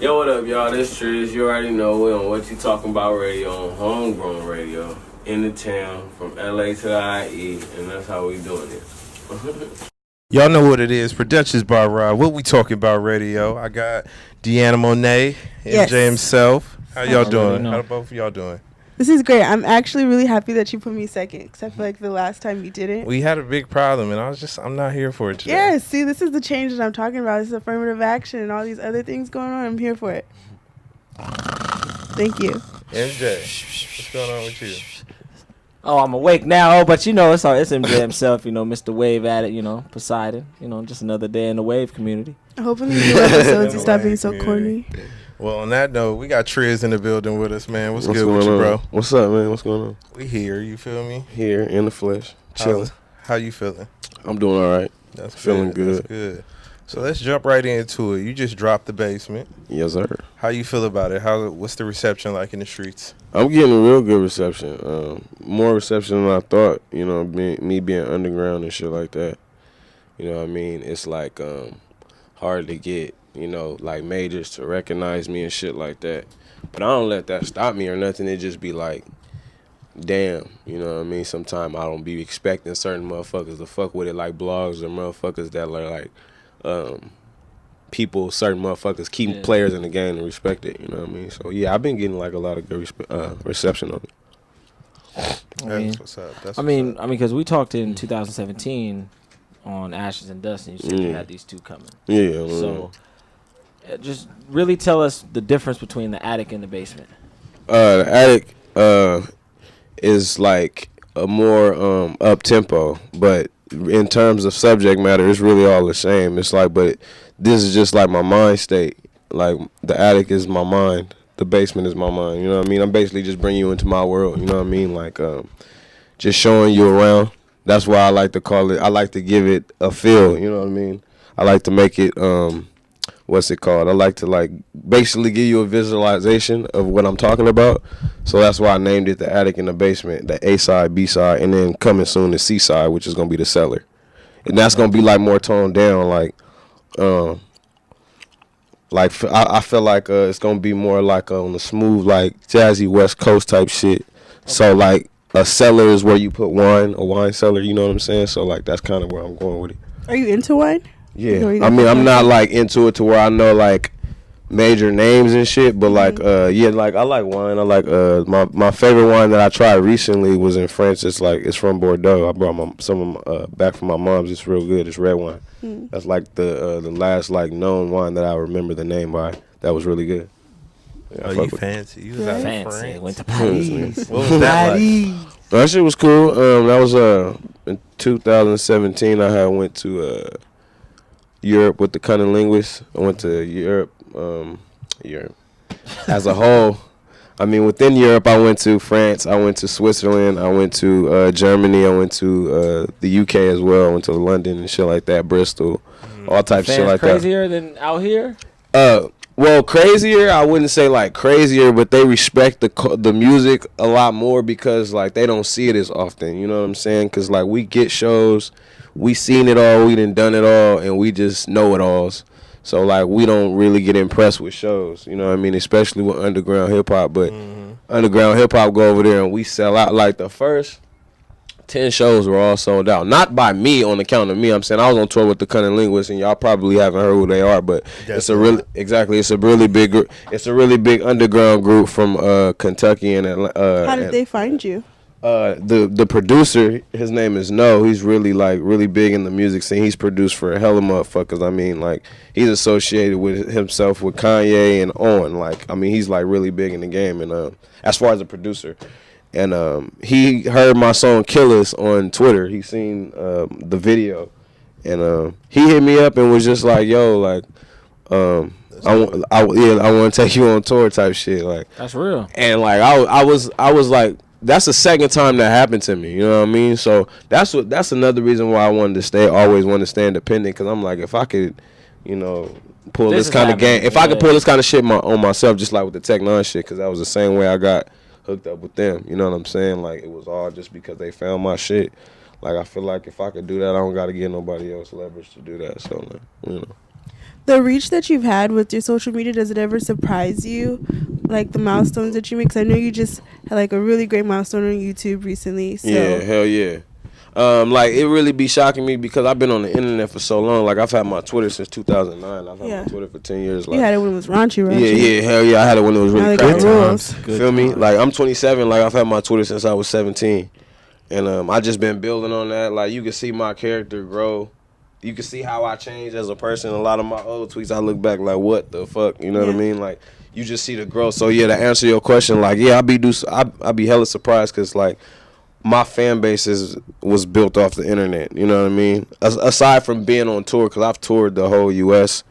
Yo, what up, y'all? This Trizz. You already know we on What You Talking About Radio, on Homegrown Radio, in the town, from LA to the IE, and that's how we doing it. Y'all know what it is. Productions by Rod. What we talking about radio? I got DeAnna Monet, Yes. MJ himself. How y'all doing? know. How both of y'all doing? This is great. I'm actually really happy that you put me second, because I feel like the last time you didn't. We had a big problem, and I'm not here for it today. Yeah, see, this is the change that I'm talking about. This is affirmative action and all these other things going on. I'm here for it. Thank you. MJ, what's going on with you? Oh, I'm awake now. Oh, but you know, it's MJ himself. You know, Mr. Wave at it. You know, Poseidon. You know, just another day in the wave community. Hopefully, new episodes you stop being so corny. Well, on that note, we got Trizz in the building with us, man. What's good going with you, on? bro? What's up, man? What's going on? We here. You feel me? Here, in the flesh, chilling. How you feeling? I'm doing all right. That's Feeling good. That's good. So let's jump right into it. You just dropped the basement. Yes, sir. How you feel about it? What's the reception like in the streets? I'm getting a real good reception. More reception than I thought. You know, me being underground and shit like that. You know what I mean? It's like hard to get, you know, like majors to recognize me and shit like that. But I don't let that stop me or nothing. It just be like, damn, you know what I mean? Sometimes I don't be expecting certain motherfuckers to fuck with it, like blogs or motherfuckers that are like people, certain motherfuckers keep players in the game and respect it, you know what I mean? So yeah, I've been getting like a lot of good reception on it. That's what's up. I mean, because we talked in 2017 on Ashes and Dust, and you said you had these two coming. Yeah. So, just really tell us the difference between the attic and the basement. The attic is like a more up tempo, but in terms of subject matter, it's really all the same. It's like, but this is just like my mind state. Like the attic is my mind, the basement is my mind. You know what I mean? I'm basically just bringing you into my world. You know what I mean? Like just showing you around. That's why I like to call it. I like to give it a feel. You know what I mean? I like to make it what's it called? I like to like basically give you a visualization of what I'm talking about. So that's why I named it the attic and the basement, the A side, B side, and then coming soon the C side, which is gonna be the cellar, and that's gonna be like more toned down, like I feel like it's gonna be more like on the smooth, like jazzy West Coast type shit. Okay. So like a cellar is where you put wine, a wine cellar. You know what I'm saying? So like that's kind of where I'm going with it. Are you into wine? Yeah, I mean, I'm not like into it to where I know like major names and shit, but like yeah, like I like wine. I like my favorite wine that I tried recently was in France. It's from Bordeaux. I brought some back from my mom's. It's real good. It's red wine. That's like the last like known wine that I remember the name by. That was really good. Yeah, you fancy? You was out in France. Went to Paris. What was that like? That shit was cool. That was in 2017. I had went to Europe with the Cunning Linguists. I went to Europe as a whole. I mean, within Europe, I went to France, I went to Switzerland, I went to Germany, I went to the UK as well. I went to London and shit like that, Bristol, all types of shit like that. Crazier than out here? Well, crazier, I wouldn't say like crazier, but they respect the music a lot more because like they don't see it as often. You know what I'm saying? Because like we get shows, we seen it all, we done it all, and we just know it alls. So like we don't really get impressed with shows. You know what I mean? Especially with underground hip hop. But underground hip hop go over there and we sell out. Like the first 10 shows were all sold out. Not by me on account of me. I'm saying I was on tour with the Cunning Linguists, and y'all probably haven't heard who they are, but it's a really big underground group from Kentucky and Atlanta. How did they find you? The producer, his name is No. He's really big in the music scene. He's produced for a hell of motherfuckers. I mean, like he's associated with himself with Kanye and On. Like, I mean, he's like really big in the game. And as far as a producer, and he heard my song "Killers" on Twitter. He seen the video, and he hit me up and was just like, "Yo, like, I want to take you on tour," type shit. Like, that's real. And like I was like, that's the second time that happened to me. You know what I mean? So that's another reason why I always wanted to stay independent. Because I'm like, if I could, you know, pull this kind of game, if I could pull this kind of shit on myself, just like with the Tech Nine shit, because that was the same way I got hooked up with them. You know what I'm saying? Like it was all just because they found my shit. Like I feel like if I could do that, I don't got to get nobody else leverage to do that. So like, you know. The reach that you've had with your social media, does it ever surprise you? Like the milestones that you make? 'Cause I know you just had like a really great milestone on YouTube recently. So. Yeah, hell yeah. Like it really be shocking me because I've been on the internet for so long. Like I've had my Twitter since 2009. I've had my Twitter for 10 years. Like, you had it when it was raunchy. Yeah, hell yeah. I had it when it was really good cracking. rules. Feel me? Like I'm 27. Like I've had my Twitter since I was 17, and I just been building on that. Like you can see my character grow. You can see how I changed as a person. A lot of my old tweets, I look back like, what the fuck? You know what I mean? Like you just see the growth. So yeah, to answer your question, like yeah, I be hella surprised because like. My fan base was built off the internet, you know what I mean? Aside from being on tour, because I've toured the whole U.S.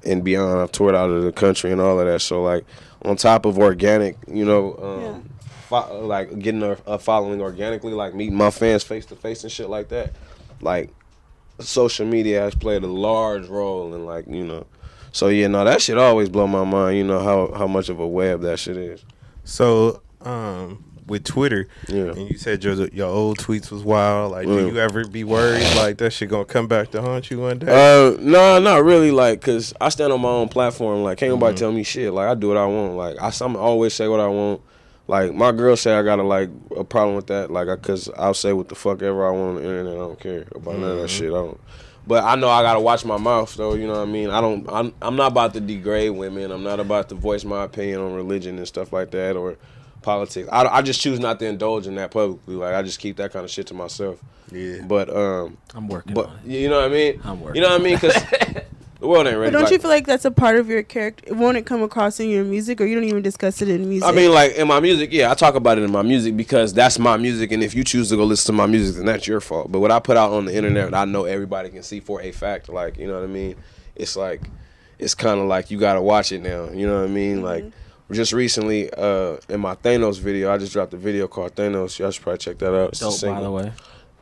and beyond. I've toured out of the country and all of that. So, like, on top of organic, you know, like getting a following organically, like meeting my fans face-to-face and shit like that, like, social media has played a large role in, like, you know. So, yeah, no, that shit always blow my mind, you know, how much of a web that shit is. So, with Twitter, and you said your old tweets was wild. Like, do you ever be worried like that shit gonna come back to haunt you one day? No, not really. Like, cause I stand on my own platform. Like, can't nobody tell me shit. Like, I do what I want. Like, I always say what I want. Like, my girl say I got a problem with that. Like, cause I'll say what the fuck ever I want on the internet. I don't care about none of that shit. I don't. But I know I gotta watch my mouth though. You know what I mean? I'm not about to degrade women. I'm not about to voice my opinion on religion and stuff like that or politics. I just choose not to indulge in that publicly. Like I just keep that kind of shit to myself. Yeah. But I'm working on it. You know what I mean? I'm working. You know what I mean? Because the world ain't ready. But don't you feel like that's a part of your character? Won't it come across in your music, or you don't even discuss it in music? I mean, like in my music, yeah, I talk about it in my music because that's my music, and if you choose to go listen to my music, then that's your fault. But what I put out on the internet, I know everybody can see for a fact. Like, you know what I mean? It's like, it's kind of like you gotta watch it now. You know what I mean? Like. Just recently, in my Thanos video, I just dropped a video called Thanos. Y'all should probably check that out. It's dope, by the way.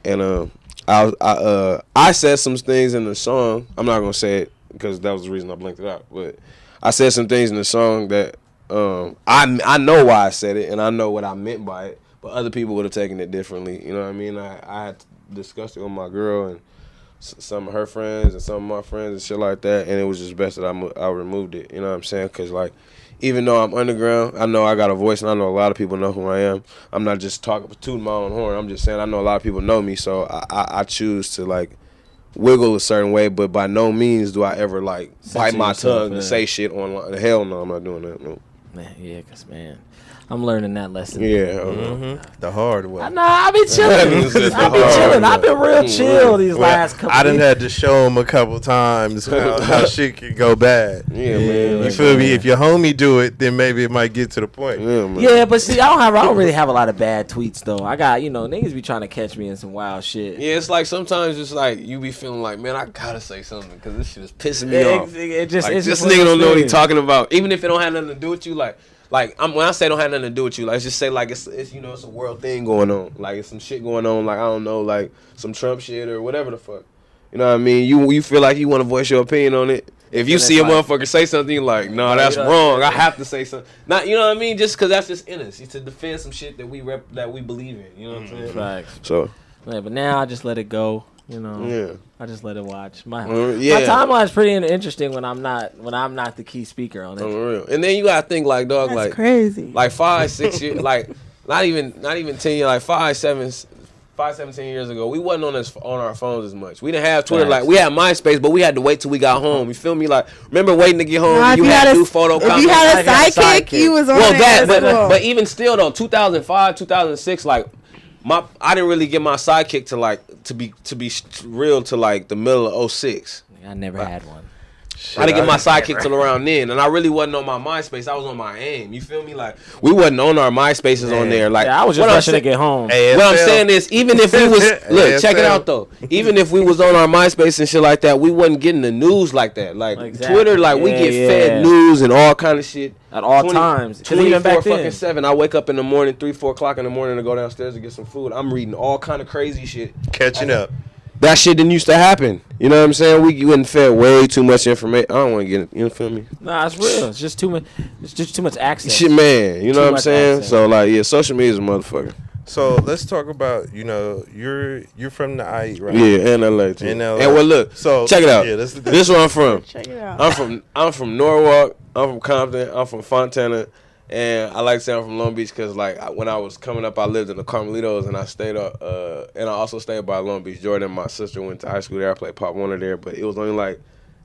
And I said some things in the song. I'm not gonna say it because that was the reason I blinked it out. But I said some things in the song that I know why I said it and I know what I meant by it. But other people would have taken it differently. You know what I mean? I had discussed it with my girl and some of her friends and some of my friends and shit like that. And it was just best that I removed it. You know what I'm saying? Because like. Even though I'm underground, I know I got a voice, and I know a lot of people know who I am. I'm not just tooting my own horn. I'm just saying I know a lot of people know me, so I choose to, like, wiggle a certain way, but by no means do I ever, like, bite my tongue and say shit online. Hell no, I'm not doing that, no. Man, yeah, because, man, I'm learning that lesson. Yeah. The hard way. Nah, I be chilling. I've been real chill these last couple I done had to show him a couple times how shit can go bad. Yeah, man. You feel me? If your homie do it, then maybe it might get to the point. Yeah, man. Yeah, but see, I don't really have a lot of bad tweets though. I got, niggas be trying to catch me in some wild shit. Yeah, it's like sometimes it's like you be feeling like, man, I gotta say something because this shit is pissing me off. This nigga don't know what he talking about, even if it don't have nothing to do with you. Like when I say don't have nothing to do with you, like just say like it's it's a world thing going on, like it's some shit going on, like I don't know, like some Trump shit or whatever the fuck. You know what I mean? You feel like you want to voice your opinion on it. If you see a motherfucker say something, you're like, no, that's wrong. I have to say something. Not, you know what I mean? Just because that's just in us. It's to defend some shit that we believe in. You know what I'm saying? Right. So. Yeah, but now I just let it go. Yeah. I just let it watch. My timeline's pretty interesting when I'm not the key speaker on it. Real. And then you gotta think like, dog, that's like crazy. Like 5, 6 years, like not even 10 years, like 17 years ago, we wasn't on our phones as much. We didn't have Twitter. Like we had MySpace, but we had to wait till we got home. You feel me? Like remember waiting to get home? You had to do photo comments. If you had a sidekick, you was on. But even still though, 2005, 2006, like. I didn't really get my sidekick to be real to like the middle of 06. I never had one. Shit, I didn't get my sidekick till around then, and I really wasn't on my MySpace. I was on my AIM. You feel me? Like we wasn't on our MySpaces on there. Like I was just rushing to get home. ASL. What I'm saying is, even if we was look, check it out though. Even if we was on our MySpace and shit like that, we wasn't getting the news like that. Like Twitter, like we get fed news and all kind of shit at all times. 24/7. I wake up in the morning, 3-4 o'clock in the morning to go downstairs to get some food. I'm reading all kind of crazy shit. Catching up. That shit didn't used to happen. You know what I'm saying? We wouldn't fed way too much information. I don't want to get it. You feel me? Nah, it's real. It's just too much access. Shit, man. You know what I'm saying? Access. So, like, yeah, social media is a motherfucker. So let's talk about, you're from the IE, right? Yeah, in LA too. In LA. And well, look, so check it out. Yeah, this is where I'm from. Check it out. I'm from Norwalk. I'm from Compton. I'm from Fontana. And I like to say I'm from Long Beach because, like, when I was coming up, I lived in the Carmelitos, and I stayed and I also stayed by Long Beach. Jordan, my sister, went to high school there. I played Pop Warner there, but it was only like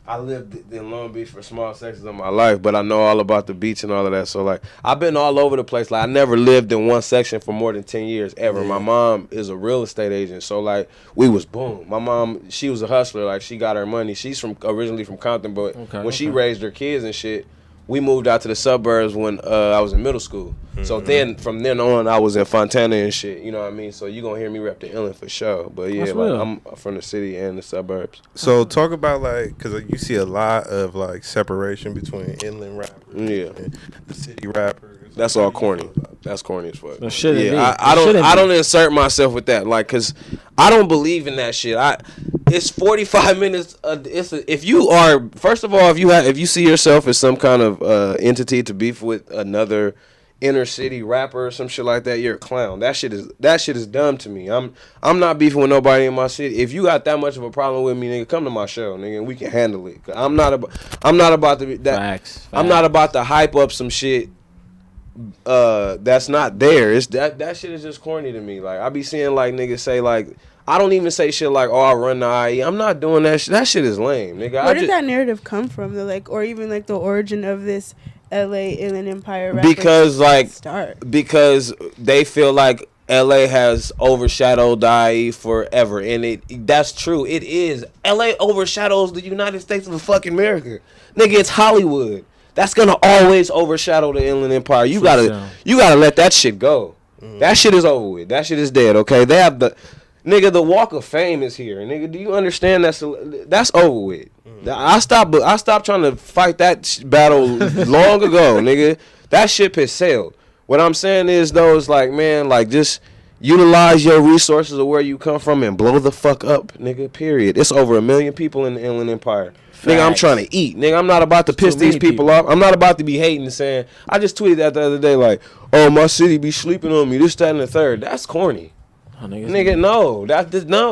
I lived in Long Beach for small sections of my life, but I know all about the beach and all of that. So, like, I've been all over the place. Like, I never lived in one section for more than 10 years ever. My mom is a real estate agent, so, like, we was boom. My mom, she was a hustler. Like, she got her money. She's originally from Compton, but when she raised her kids and shit, we moved out to the suburbs when I was in middle school. Mm-hmm. So then, from then on, I was in Fontana and shit. You know what I mean? So you gonna hear me rep the Inland for sure. But yeah, like, I'm from the city and the suburbs. So talk about, like, because you see a lot of, like, separation between inland rappers and the city rappers. That's all corny. That's corny as fuck. Yeah, I don't insert myself with that, like, cause I don't believe in that shit. It's 45 minutes. If you are, first of all, if you see yourself as some kind of entity to beef with another inner city rapper or some shit like that, you're a clown. That shit is dumb to me. I'm not beefing with nobody in my city. If you got that much of a problem with me, nigga, come to my show, nigga, and we can handle it. I'm not about to be that. Facts. I'm not about to hype up some shit that's not there. It's that shit is just corny to me. Like, I be seeing, like, niggas say, like, I don't even say shit like, oh, I run the IE. I'm not doing that shit. That shit is lame, nigga. Where did that narrative come from? Or even, like, the origin of this LA Inland Empire rapper because they feel like LA has overshadowed the IE forever, and that's true. It is. LA overshadows the United States of fucking America. Nigga, it's Hollywood. That's gonna always overshadow the Inland Empire. You gotta let that shit go. That shit is over with. That shit is dead. Okay, they have the Walk of Fame is here. Nigga, do you understand that's over with? I stopped trying to fight that battle long ago, nigga. That ship has sailed. What I'm saying is, though, is like, man, like, just utilize your resources of where you come from and blow the fuck up, nigga. Period. It's over 1 million people in the Inland Empire. Facts. Nigga, I'm trying to eat. Nigga, I'm not about to piss these people off. I'm not about to be hating and saying, I just tweeted that the other day, like, oh, my city be sleeping on me, this, that, and the third. That's corny. Oh, nigga, no.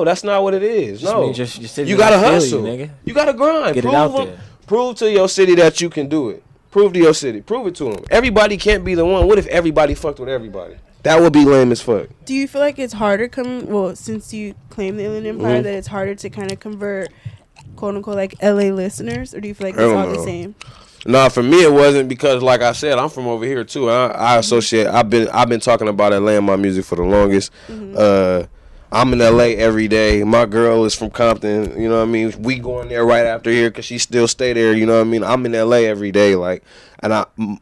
That's not what it is. No. You gotta hustle. Nigga. You gotta grind. Get it out there. Prove to your city that you can do it. Prove to your city. Prove it to them. Everybody can't be the one. What if everybody fucked with everybody? That would be lame as fuck. Do you feel like it's harder since you claim the Inland Empire, that it's harder to kind of convert, quote unquote, like LA listeners, or do you feel like it's all the same? Nah, for me it wasn't, because, like I said, I'm from over here too. I associate. I've been talking about LA in my music for the longest. I'm in LA every day. My girl is from Compton. You know what I mean? We going there right after here because she still stay there. You know what I mean? I'm in LA every day, like, and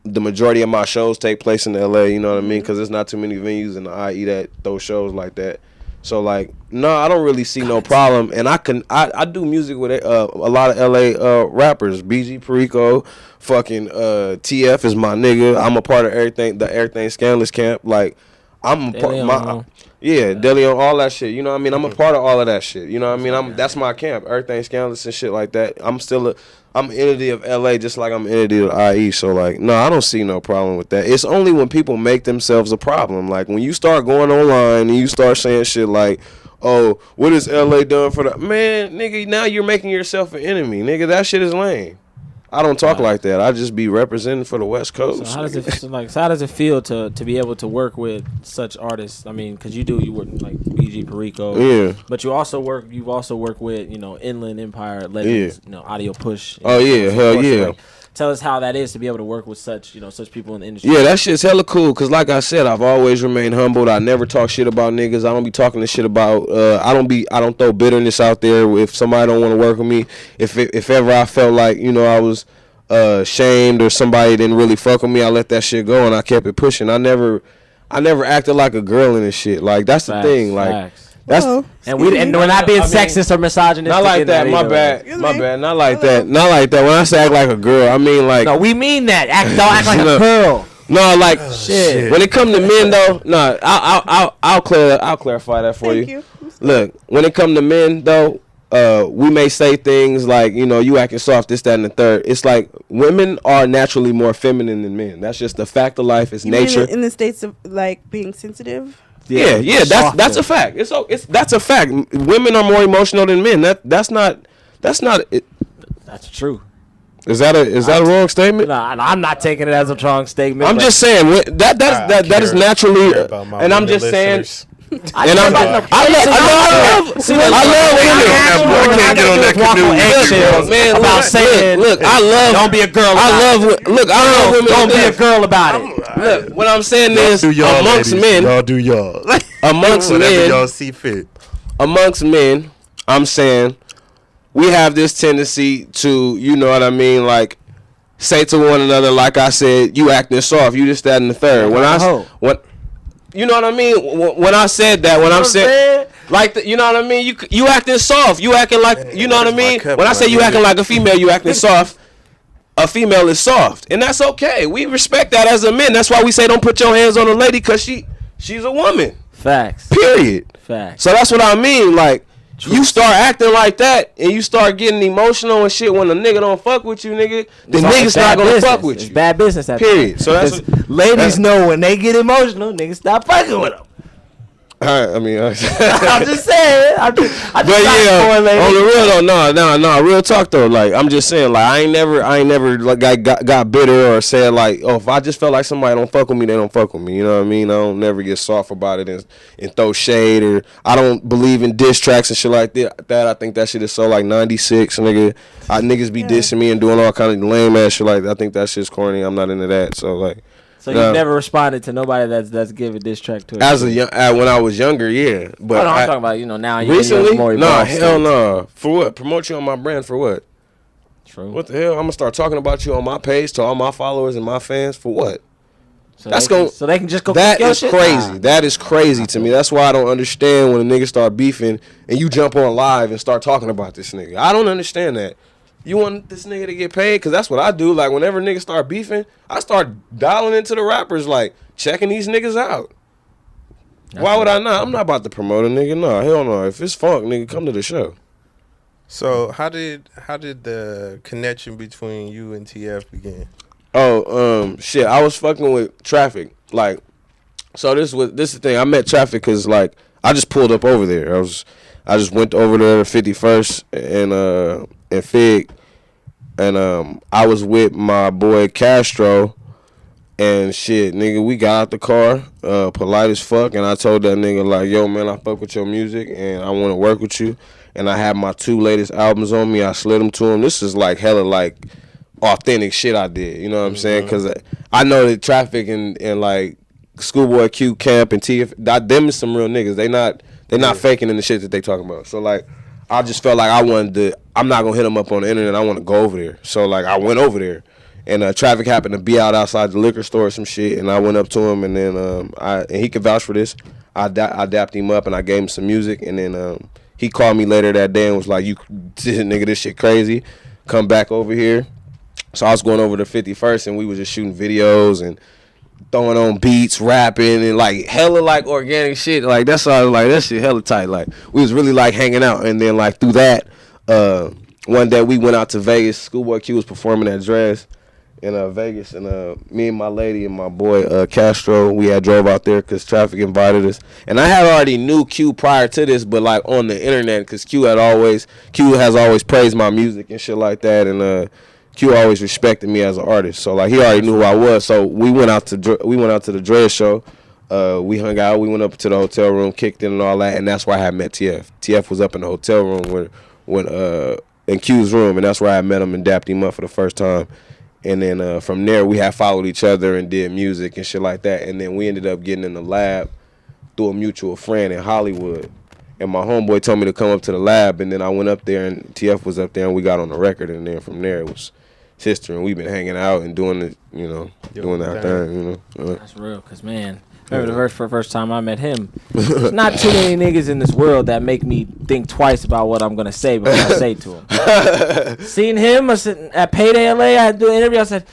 the majority of my shows take place in LA. You know what I mean? Because there's not too many venues in the IE that throw shows like that. So, like, no, I don't really see no problem. And I do music with a lot of LA rappers. BG Perico, fucking TF is my nigga. I'm a part of the Everything Scandalous camp. Like, I'm a part DeLeon, all that shit. You know what I mean? I'm a part of all of that shit. You know what I mean? That's my camp. Everything Scandalous and shit like that. I'm an entity of LA just like I'm an entity of IE. So, like, no, I don't see no problem with that. It's only when people make themselves a problem. Like, when you start going online and you start saying shit like, oh, what has LA done for the... Man, nigga, now you're making yourself an enemy. Nigga, that shit is lame. I don't talk like that. I just be representing for the West Coast. So how does it feel to be able to work with such artists? I mean, because you work like BG Perico, but you've also worked with Inland Empire legends, Audio Push. Oh yeah, hell yeah. Like, tell us how that is to be able to work with such people in the industry. Yeah, that shit's hella cool. Cause like I said, I've always remained humbled. I never talk shit about niggas. I don't be talking this shit about. I don't throw bitterness out there. If somebody don't want to work with me, if ever I felt like I was shamed or somebody didn't really fuck with me, I let that shit go and I kept it pushing. I never acted like a girl in this shit. Like, that's the thing. Like. That's and we're not being sexist or misogynist. Not like that. My bad. Not like that. Not like that. When I say act like a girl, I mean like. No, we mean that. Don't act like a girl. No, like shit. When it comes to men, though, no, I'll clarify that for you. Look, when it comes to men, though, we may say things like, you acting soft, this, that, and the third. It's like women are naturally more feminine than men. That's just the fact of life. It's nature. In the states of like being sensitive. Yeah. That's a fact. That's a fact. Women are more emotional than men. That's not. That's true. Is that a wrong statement? Nah, I'm not taking it as a strong statement. I'm just saying that is naturally, and I'm just saying. I love women. I can't get on that canoe, man. About saying, look, I love. Don't be a girl. I love women. Don't be a girl about it. Look, what I'm saying is, amongst men, y'all do y'all. Amongst men, y'all see fit. Amongst men, I'm saying we have this tendency to, you know what I mean, like say to one another, like I said, you acting soft, you just that and the third. You know what I mean? When I said that, when I'm saying, like, you know what I mean? You acting soft. You acting like, you know what I mean? When I say you acting like a female, you acting soft. A female is soft, and that's okay. We respect that as a man. That's why we say don't put your hands on a lady, because she's a woman. Facts. Period. Facts. So that's what I mean. Like, you start acting like that, and you start getting emotional and shit when a nigga don't fuck with you, nigga. The nigga's not gonna fuck with you. It's bad business. Period. So that's what, ladies know when they get emotional, niggas stop fucking with them. I mean, I'm just saying. I just but yeah, on the real though, no, real talk though. Like, I'm just saying, like, I ain't never like got bitter or said like, oh, if I just felt like somebody don't fuck with me, they don't fuck with me. You know what I mean? I don't never get soft about it and throw shade, or I don't believe in diss tracks and shit like that. I think that shit is so like 96, nigga. Niggas be dissing me and doing all kind of lame ass shit like that. I think that shit's corny. I'm not into that. So like. So you've never responded to nobody that's giving this track to it? When I was younger, yeah. But I'm talking about, now. Recently? Nah, hell no. For what? Promote you on my brand for what? True. What the hell? I'm going to start talking about you on my page to all my followers and my fans for what? So they can just go that is shit? Crazy. Nah. That is crazy to me. That's why I don't understand when a nigga start beefing and you jump on live and start talking about this nigga. I don't understand that. You want this nigga to get paid? Because that's what I do. Like, whenever niggas start beefing, I start dialing into the rappers, like, checking these niggas out. Why would I not? I'm not about to promote a nigga. No, hell no. If it's funk, nigga, come to the show. So, how did the connection between you and TF begin? Oh, shit. I was fucking with Traffic. Like, so this is the thing. I met Traffic because, like, I just pulled up over there. I just went over there to 51st and Fig, and I was with my boy Castro, and shit, nigga, we got out the car, polite as fuck, and I told that nigga, like, yo, man, I fuck with your music, and I want to work with you, and I have my 2 latest albums on me. I slid them to him. This is, like, hella, like, authentic shit I did, you know what I'm saying? Because I know that Traffic and like, Schoolboy Q, Camp, and TF, them is some real niggas. They not faking in the shit that they talking about. So, like, I just felt like I'm not going to hit them up on the internet. I want to go over there. So, like, I went over there. And Traffic happened to be out outside the liquor store or some shit. And I went up to him, and then and he could vouch for this. I dapped him up, and I gave him some music. And then he called me later that day and was like, nigga, this shit crazy. Come back over here. So I was going over to 51st, and we was just shooting videos and throwing on beats, rapping, and like hella like organic shit. Like that's all. Like that shit hella tight. Like we was really like hanging out, and then like through that, one day we went out to Vegas. Schoolboy Q was performing at Trizz in Vegas, and me and my lady and my boy Castro, we had drove out there because Traffic invited us. And I had already knew Q prior to this, but like on the internet, because Q has always praised my music and shit like that, and Q always respected me as an artist, so like he already knew who I was. So we went out to the Trizz show. We hung out. We went up to the hotel room, kicked in and all that, and that's where I had met TF. TF was up in the hotel room when in Q's room, and that's where I met him and dapped him up for the first time. And then from there, we had followed each other and did music and shit like that. And then we ended up getting in the lab through a mutual friend in Hollywood. And my homeboy told me to come up to the lab, and then I went up there, and TF was up there, and we got on the record. And then from there, it was history, and we've been hanging out and doing it, doing that thing, That's real, cause man, remember the first time I met him. There's not too many niggas in this world that make me think twice about what I'm gonna say before I say to him. Seen him, I was sitting at Payday LA. I had to do an interview. I said,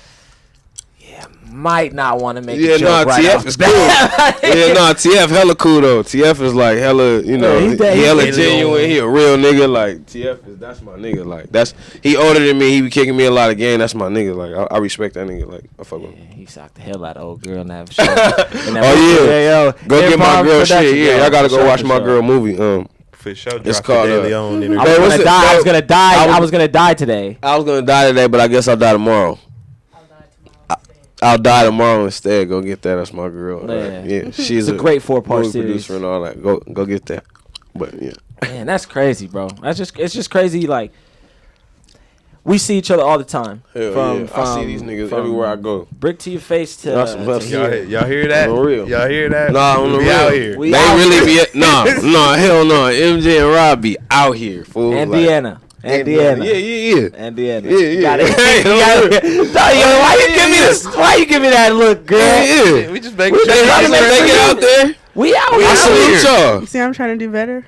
"Yeah, might not want to make yeah, a joke right TF off is the cool. bat. TF hella cool though. TF is like hella, you know, he hella genuine. He a real nigga. Like TF is that's my nigga. Like he older than me. He be kicking me a lot of game. That's my nigga. Like I respect that nigga. Like I fuck with him. He socked the hell out of old girl in that show. Go get my girl shit. Yeah, y'all gotta go watch my girl movie. For sure, it's called. I was gonna die today. I was gonna die today, but I guess I'll die tomorrow. I'll die tomorrow instead. Go get that. That's my girl. Yeah, she's a great 4-part series. Producer and all that. Go get that. But yeah, man, that's crazy, bro. It's just crazy. Like we see each other all the time. I see these niggas everywhere I go. Brick to your face to y'all hear that? On real. Y'all hear that? Nah, on the real. Out here. They really be hell no. MJ and Rob be out here, fool. And DeAnna. And DeAnna. Yeah. And DeAnna. Yeah. Why you give me that look, girl? Yeah. We just making sure they get out there. We out here. I salute y'all. You see, I'm trying to do better.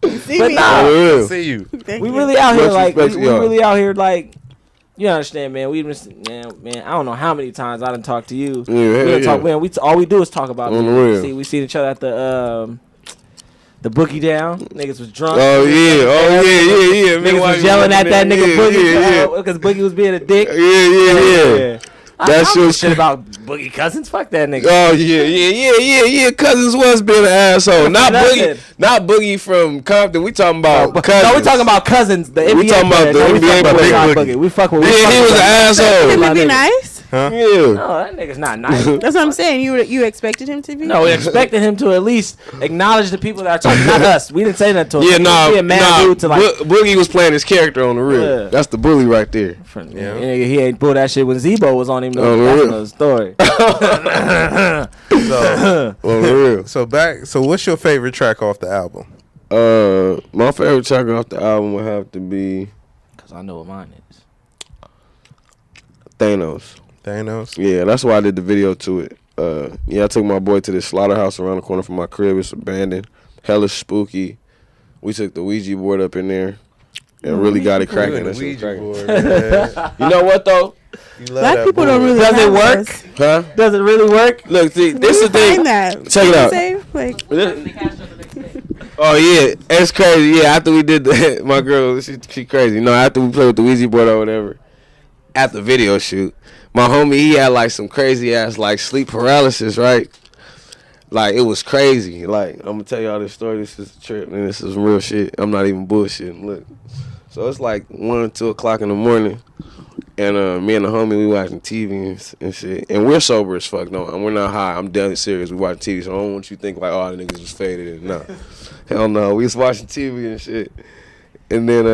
You see but me? nah, see you. Thank we you. really out here like we really out here like. You understand, man? Man, I don't know how many times I done talked to you. Talk, man. All we do is talk about. We see each other at the Boogie Down. Niggas was drunk. Oh yeah. Niggas was yelling at that nigga Boogie because Boogie was being a dick. Yeah. That's your shit about Boogie Cousins. Fuck that nigga. Oh yeah. Cousins was being an asshole. Not Boogie from Compton. We talking about Cousins. No, we talking about Cousins. The NBA we talking about the NBA player. Boogie. We fuck with. Yeah, he was an asshole. Him to be nice? Huh? Yeah. No, that nigga's not nice. That's what I'm saying. You expected him to be? No, we expected him to at least acknowledge the people that are talking. Not us. We didn't say that to him. Yeah, Boogie was playing his character on the real. Yeah. That's the bully right there. He ain't pulled that shit when Zebo was on him. That's another story. So what's your favorite track off the album? My favorite track off the album would have to be, because I know what mine is. Thanos. Yeah, that's why I did the video to it. I took my boy to this slaughterhouse around the corner from my crib. It's abandoned, hella spooky. We took the Ouija board up in there and really got it cracking. You know what though? Black people don't really. Does it work? Huh? Does it really work? Look, see, this is the thing. Check it out. Oh yeah, it's crazy. Yeah, after we did my girl, she crazy. No, after we played with the Ouija board or whatever. At the video shoot, my homie, he had like some crazy ass like sleep paralysis, right? Like it was crazy. Like I'm gonna tell y'all this story. This is a trip, and this is some real shit. I'm not even bullshitting. Look, so it's like 1 or 2 o'clock in the morning, and me and the homie, we watching TV and shit, and we're sober as fuck. No, and we're not high. I'm dead serious. We watching TV, so I don't want you to think like, oh, the niggas was faded. No, hell no. We was watching TV and shit, and then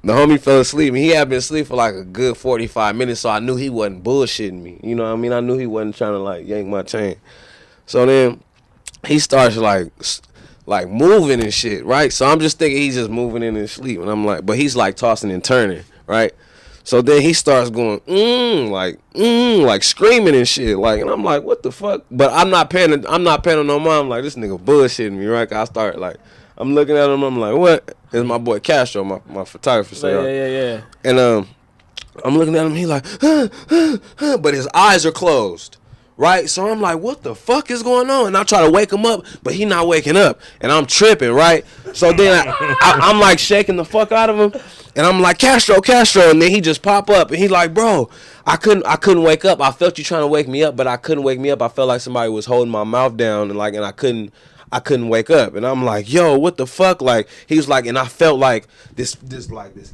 the homie fell asleep, and he had been asleep for like a good 45 minutes, so I knew he wasn't bullshitting me. You know what I mean? I knew he wasn't trying to like yank my chain. So then he starts like moving and shit, right? So I'm just thinking he's just moving in his sleep, and I'm like, but he's like tossing and turning, right? So then he starts going, like screaming and shit, like, and I'm like, what the fuck? But I'm not paying on no mind. I'm like, this nigga bullshitting me, right? I start like, I'm looking at him, I'm like, what? It's my boy Castro, my photographer. Yeah. And I'm looking at him, he like, but his eyes are closed, right? So I'm like, what the fuck is going on? And I try to wake him up, but he not waking up, and I'm tripping, right? So then I'm like shaking the fuck out of him, and I'm like, Castro, and then he just pop up, and he like, bro, I couldn't wake up. I felt you trying to wake me up, but I couldn't wake me up. I felt like somebody was holding my mouth down, and I couldn't wake up. And I'm like, yo, what the fuck? Like, he was like, and I felt like this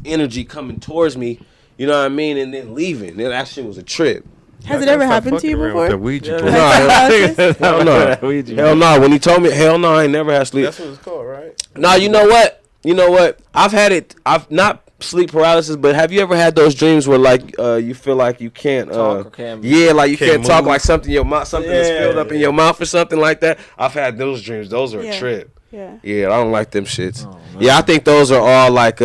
energy coming towards me, you know what I mean, and then leaving. And that shit was a trip. Has it ever happened to you before? The Ouija board. Hell no. Hell no. When he told me, hell no, I ain't never had sleep. That's what it's called, right? No, you know what? I've had it. I've not sleep paralysis, but have you ever had those dreams where like you feel like you can't talk or can't like you can't talk, like something in your mouth, something is filled up in your mouth or something like that? I've had those dreams. Those are a trip. Yeah, I don't like them shits. I think those are all like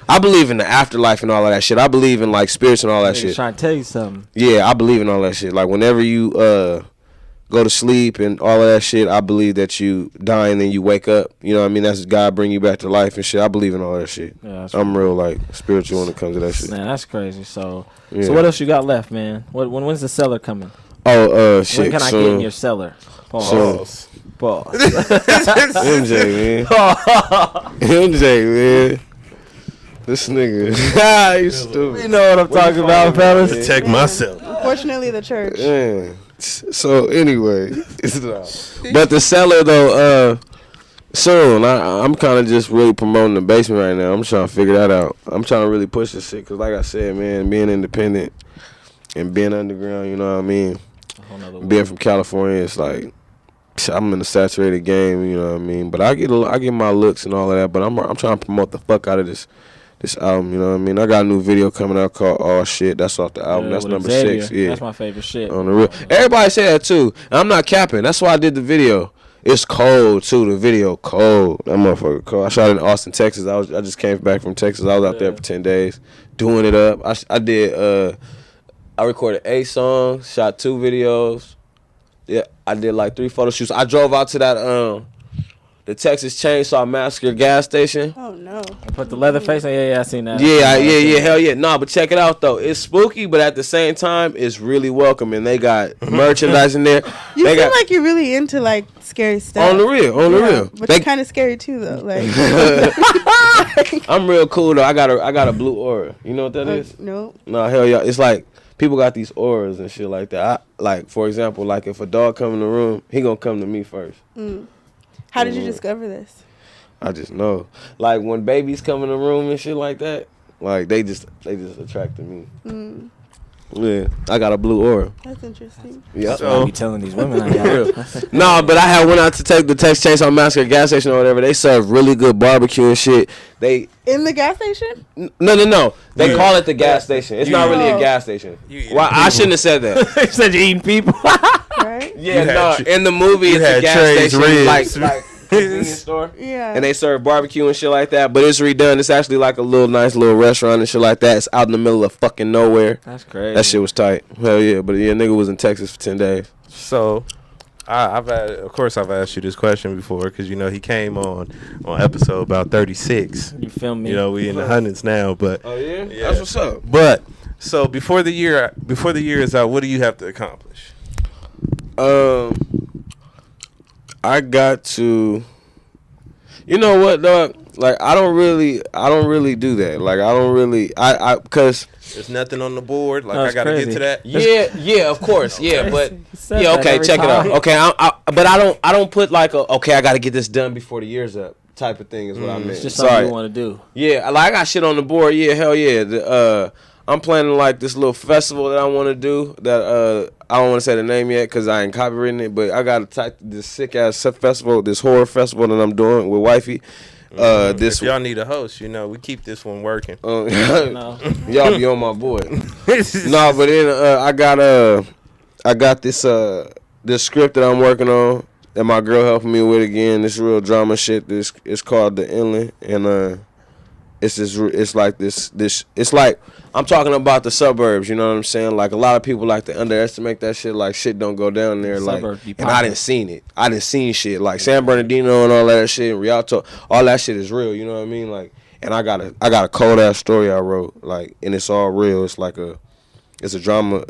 I believe in the afterlife and all of that shit. I believe in like spirits and all that shit. Trying to tell you something. Yeah, I believe in all that shit. Like whenever you go to sleep and all of that shit. I believe that you die and then you wake up. You know what I mean? That's God bring you back to life and shit. I believe in all that shit. Yeah, I'm real like spiritual when it comes to that shit. Man, that's crazy. So what else you got left, man? When's the cellar coming? Oh, shit. When can I get in your cellar? Pause. MJ, man. MJ, man. This nigga. You stupid. You know what I'm talking about, fellas. Protect myself. Unfortunately, the church. Yeah. So anyway, but the cellar though, soon. I'm kind of just really promoting the basement right now. I'm trying to figure that out. I'm trying to really push this shit because, like I said, man, being independent and being underground, you know what I mean. Being from California, it's like I'm in a saturated game, you know what I mean. But I get my looks and all of that. But I'm trying to promote the fuck out of this album, you know what I mean? I got a new video coming out called "Oh Shit." That's off the album. That's number Xavier. 6. Yeah, that's my favorite shit. On the real, everybody say that too. And I'm not capping. That's why I did the video. It's cold too. The video cold. That motherfucker cold. I shot it in Austin, Texas. I just came back from Texas. I was out there for 10 days doing it up. I recorded 8 songs, shot 2 videos. Yeah, I did like 3 photo shoots. I drove out to that the Texas Chainsaw Massacre gas station. Oh no! I put the leather face on. Yeah, I seen that. Yeah, hell yeah. Nah, but check it out though. It's spooky, but at the same time, it's really welcoming. They got merchandise in there. You feel like you're really into like scary stuff. On the real. But you're kind of scary too, though. Like, I'm real cool though. I got a blue aura. You know what that is? No. No, hell yeah. It's like people got these auras and shit like that. Like for example, like if a dog come in the room, he gonna come to me first. How did you discover this? I just know. Like when babies come in the room and shit like that, like they just attracted me. Yeah, I got a blue aura. That's interesting. Yeah. So I be telling these women I got. No, but I went out to take the Texas Chainsaw Massacre gas station or whatever. They serve really good barbecue and shit. They in the gas station? No. They call it the gas station. It's not really a gas station. Well, I shouldn't have said that. They said you eating people. Right? Yeah, in the movie it's a gas station like convenience store. Yeah. And they serve barbecue and shit like that. But it's redone. It's actually like a nice little restaurant and shit like that. It's out in the middle of fucking nowhere. That's crazy. That shit was tight. Hell yeah. But yeah, nigga was in Texas for 10 days. So I've asked you this question before because you know he came on episode about 36. You feel me? You know we in the hundreds now, but oh yeah, that's what's up. But so before the year is out, what do you have to accomplish? I got to. You know what, dog? Like I don't really do that. Like I don't really, because there's nothing on the board. Like I gotta get to that. Yeah, of course, yeah, but yeah, okay, check it out. Okay, but I don't put like okay, I gotta get this done before the year's up type of thing is what I meant. It's just something you want to do. Yeah, like I got shit on the board. Yeah, hell yeah. I'm planning like this little festival that I want to do that I don't want to say the name yet because I ain't copywritten it, but I got this sick ass festival, this horror festival that I'm doing with wifey. If y'all need a host, you know we keep this one working. No. Y'all be on my boy. No, but then I got this script that I'm working on that my girl helping me with again. This real drama shit. It's called The Inland, and it's like I'm talking about the suburbs, you know what I'm saying? Like a lot of people like to underestimate that shit, like shit don't go down there, like, and I didn't seen it. I didn't seen shit like San Bernardino and all that shit, and Rialto, all that shit is real, you know what I mean? Like, and I got a cold ass story I wrote, like, and it's all real. It's like it's a drama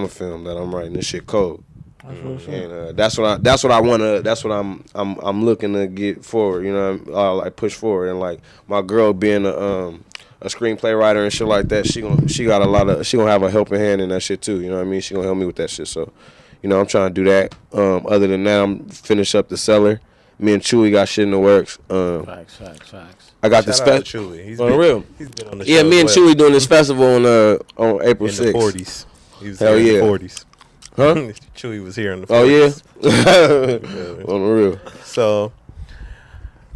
film that I'm writing. This shit cold. And that's what I'm looking to get forward, you know, like push forward, and like my girl being a screenplay writer and shit like that, she gonna have a helping hand in that shit too, you know what I mean? She gonna help me with that shit, so you know I'm trying to do that. Other than that, I'm finish up the cellar. Me and Chewy got shit in the works. Facts. I got this festival. He's on real. He's been on the show. Yeah, me and Chewy doing this festival on April 6th. In the 40s. He was Hell here yeah. in the 40s. Huh? Chewy was here in the 40s. Oh yeah. On the real. So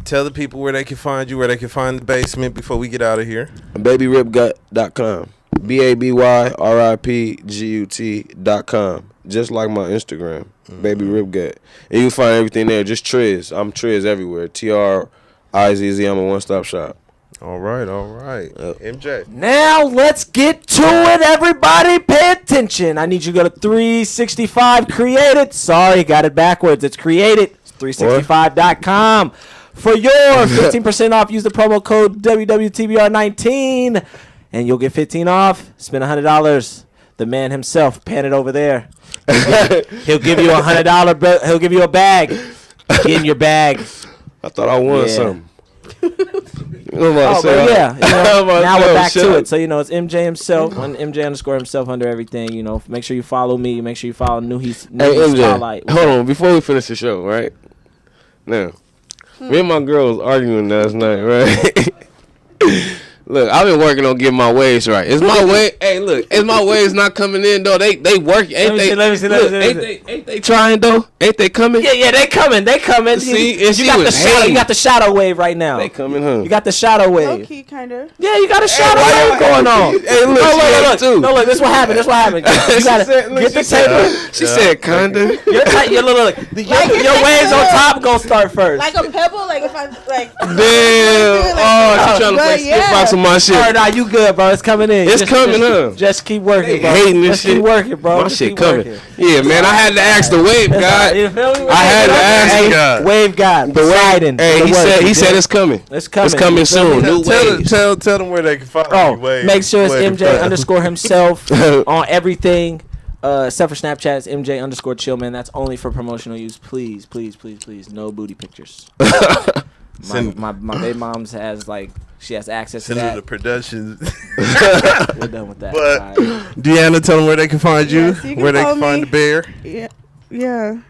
tell the people where they can find you, where they can find the basement before we get out of here. BabyRipGut.com. BabyRipgut.com. Just like my Instagram. Baby Ripgut. And you can find everything there. Just Trizz. I'm Trizz everywhere. TRIZZ. I'm a one-stop shop. All right. MJ. Now let's get to it, everybody. Pay attention. I need you to go to 365 Created. Sorry, got it backwards. It's Created. It's 365.com. For your 15% off, use the promo code WWTBR19, and you'll get 15 off. Spend $100. The man himself, pan it over there. He'll give you $100. He'll give you a bag. Get in your bag. I thought I won something. Now we're back to it. So, it's MJ himself, on MJ_ himself under everything. Make sure you follow me. Make sure you follow New Spotlight. Hold on, before we finish the show, right? Now, me and my girl was arguing last night, right? Look, I've been working on getting my waves right. Is my wave? Hey, look, is my waves not coming in though? They work. Ain't they trying though? Ain't they coming? Yeah, they coming. See, and you got the shadow wave right now. They coming, huh? You got the shadow wave. Okay, kind of. Yeah, you got a shadow wave going on. Hey, look, no, look. This what happened. You gotta get the tape. She said, kinda. Your waves on top gonna start first. Like a pebble, like if I like. Damn. She trying to play skip box on my shit. All right, nah, you good, bro. It's coming in. It's coming, huh? Just keep working, bro. Hating this shit. Keep working, bro. My shit coming. Yeah, man. I had to ask the wave god. I had to ask God. Wave god. The wave. Hey, he said it's coming. It's coming. It's coming soon. New waves. Tell them where they can follow you. Make sure it's MJ_ himself on everything. Except for Snapchat, it's MJ_ chill, man. That's only for promotional use. Please. No booty pictures. My baby mom's she has access to that. The productions. We're done with that. But DeAnna, tell them where they can find you. Where they can find the bear. Yeah.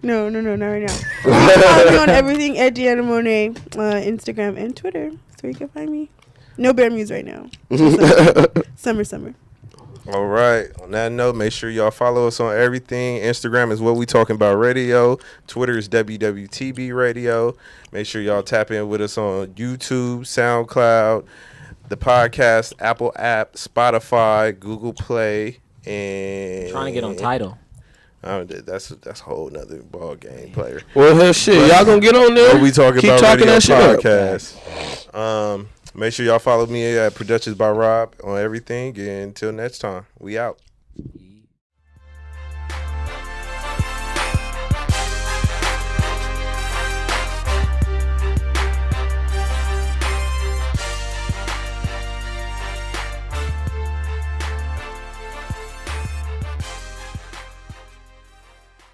No, not right now. Follow me on everything at DeAnna Monet, Instagram and Twitter. So you can find me. No bear muse right now. Summer. All right. On that note, make sure y'all follow us on everything. Instagram is What We Talking About Radio. Twitter is WWTB Radio. Make sure y'all tap in with us on YouTube, SoundCloud, the podcast, Apple app, Spotify, Google Play, and trying to get on Tidal. That's a whole nother ball game player. Well, hell shit, y'all gonna get on there. What We Talking Keep About talking Radio that shit podcast. Make sure y'all follow me at Productions by Rob on everything. And until next time, we out.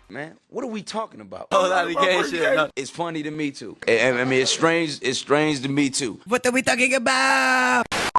Man, what are we talking about? Oh, that gay shit. It's funny to me too. I mean, it's strange. It's strange to me too. What are we talking about?